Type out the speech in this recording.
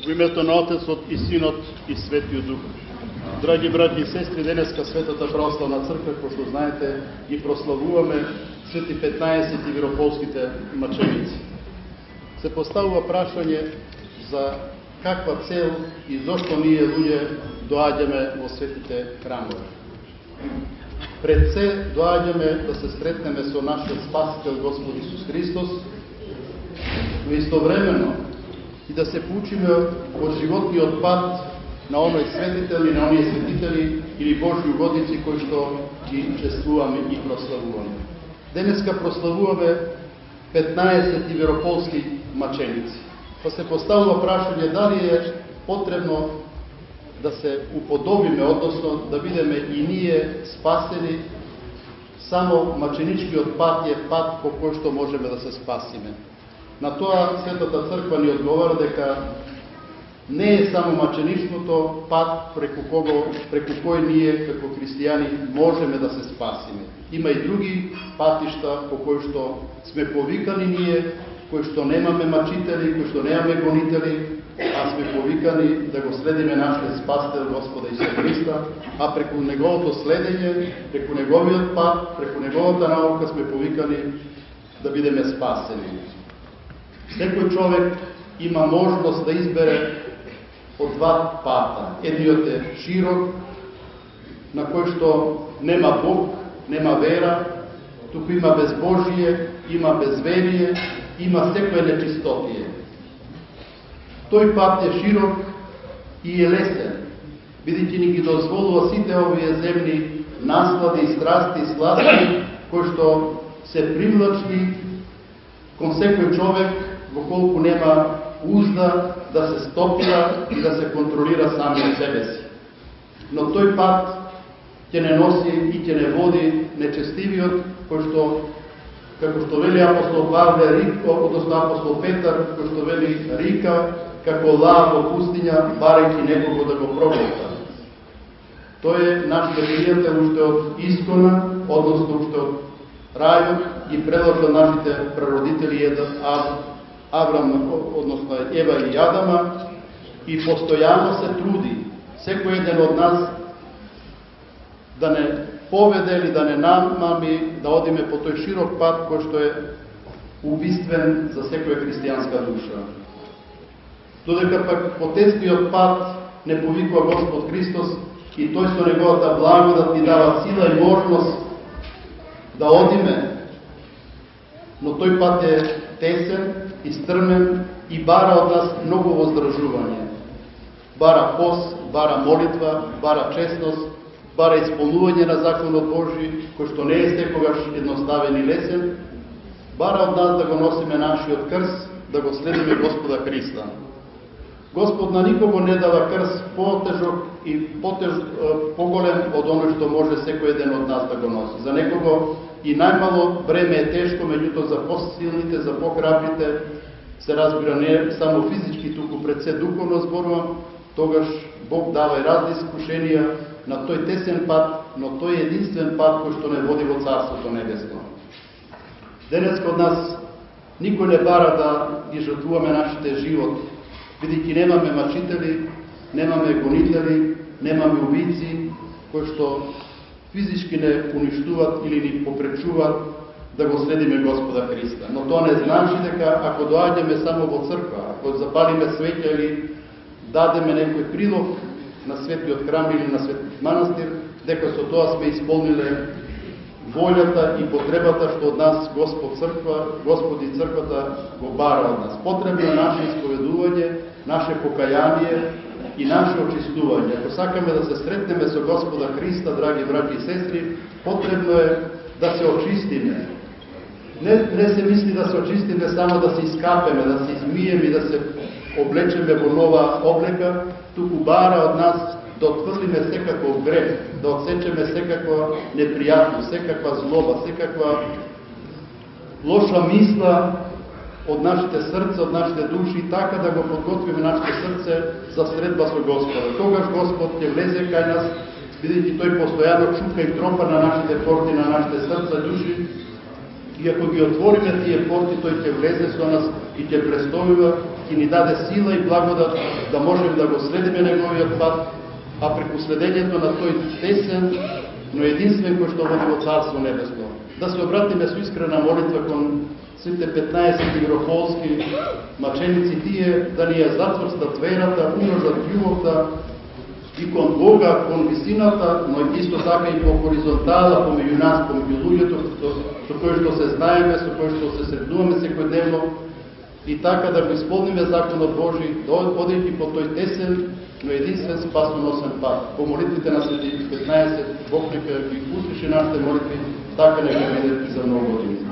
Во името на Отецот и Синот и Светиот Дух. Драги браќи и сестри, денеска Светата православна црква, кој што знаете, ги прославуваме свети 15 верополските маченици. Се поставува прашање за каква цел и зошто ние луѓе доаѓаме во светите храмови. Пред се доаѓаме да се сретнеме со нашиот Спасител Господ Исус Христос, но истовремено и да се поучиме од животниот пат на оној светител и на оние светители или Божји угодници кои што ги чествуваме и прославуваме. Денеска прославуваме 15 верополски маченици. Па се поставува прашање дали е потребно да се уподобиме, односно да бидеме и ние спасени, само маченичкиот пат е пат по кој што можеме да се спасиме. На тоа Светата Црква ни одговара дека не е само маченичното пат преку кој ние како христијани можеме да се спасиме. Има и други патишта по кои што сме повикани ние, кои што немаме мачители, кои што немаме гонители, а сме повикани да го следиме нашиот Спасител Господа Исус Христа, а преку неговото следење, преку неговиот пат, преку неговата наука сме повикани да бидеме спасени. Секој човек има можност да избере од два пата. Едниот е широк, на кој што нема Бог, нема вера, туку има безбожие, има безверие, има секоја нечистотие. Тој пат е широк и е лесен, бидејќи ни ги дозволува сите овие земни наслади и страсти и сладки, кои што се привлачни кон секој човек, во колку нема узда да се стопира и да се контролира самиот себе си. Но тој пат ќе не носи и ќе не води нечестивиот, кој што, како што вели апостол Павле, односно апостол Петар, кој што вели рика, како лав во пустиња, барајќи некого да го проглота. Тој е наш пријател уште од искона, односно уште од рајот и предложил нашите прародители Аврам, односно Ева и Адама, и постојано се труди секој еден од нас да не поведе или да не намами да одиме по тој широк пат кој што е убиствен за секоја христијанска душа. Додека пак по тесниот пат не повикува Господ Христос и тој со неговата благодат ни дава сила и можност да одиме, но тој пат е тесен и стрмен и бара од нас многу воздржување. Бара пост, бара молитва, бара честност, бара исполнување на законот Божи, кој што не е секогаш едноставен и лесен, бара од нас да го носиме нашиот крст, да го следиме Господа Христа. Господ на никого не дава крст потежок и поголем од оној што може секој еден од нас да го носи. За некого и најмало бреме е тешко, меѓуто за посилните, за похрабрите, се разбира не само физички, туку пред се духовно зборувам, тогаш Бог дава и разни искушенија на тој тесен пат, но тој е единствен пат кој што не води во Царството Небесно. Денеска од нас никој не бара да ги жртвуваме нашите живот, бидејќи немаме мачители, немаме гонители, немаме убици, кои што физички не уништуват или ни попречуват да го следиме Господа Христа. Но тоа не значи дека ако доаѓаме само во црква, ако запалиме свеќа или дадеме некој прилог на светиот храм или на светиот манастир, дека со тоа сме исполниле волјата и потребата што од нас Господ и црквата го бара од нас. Потребно е наше исповедување, наше покаяние и наше очистување. Ако сакаме да се сретнеме со Господа Христа, драги браќи и сестри, потребно е да се очистиме. Не се мисли да се очистиме само да се искапеме, да се измиеме и да се облечеме во нова облека, туку бара од нас да отфрлиме секаков грех, да отсечеме секаква непријатност, секаква злоба, секаква лоша мисла од нашите срца, од нашите души, така да го подготвиме нашите срце за средба со Господа. Тогаш Господ ќе влезе кај нас, бидејќи тој постојано чука и тропа на нашите порти, на нашите срца, души, и ако ги отвориме тие порти, тој ќе влезе со нас и ќе престојува, ќе ни даде сила и благодат да можем да го следиме неговиот пат, а преку следењето на тој тесен, но единствен кој што води во Царство Небесно. Да се обратиме со искрена молитва кон сите 15 мирополски маченици, тие да ни ја затврстат верата, умножат љубовта и кон Бога, кон висината, но исто така и по хоризонтала, помеѓу нас, помеѓу луѓето, со кои што се знаеме, со кои што се сретнуваме секојдневно, и така да го исполниме законот Божи, одејќи по тој тесен, но единствен спасоносен пат. По молитвите на светите 15, Бог нека ги услуши нашите молитви, така нека биде и за многу години.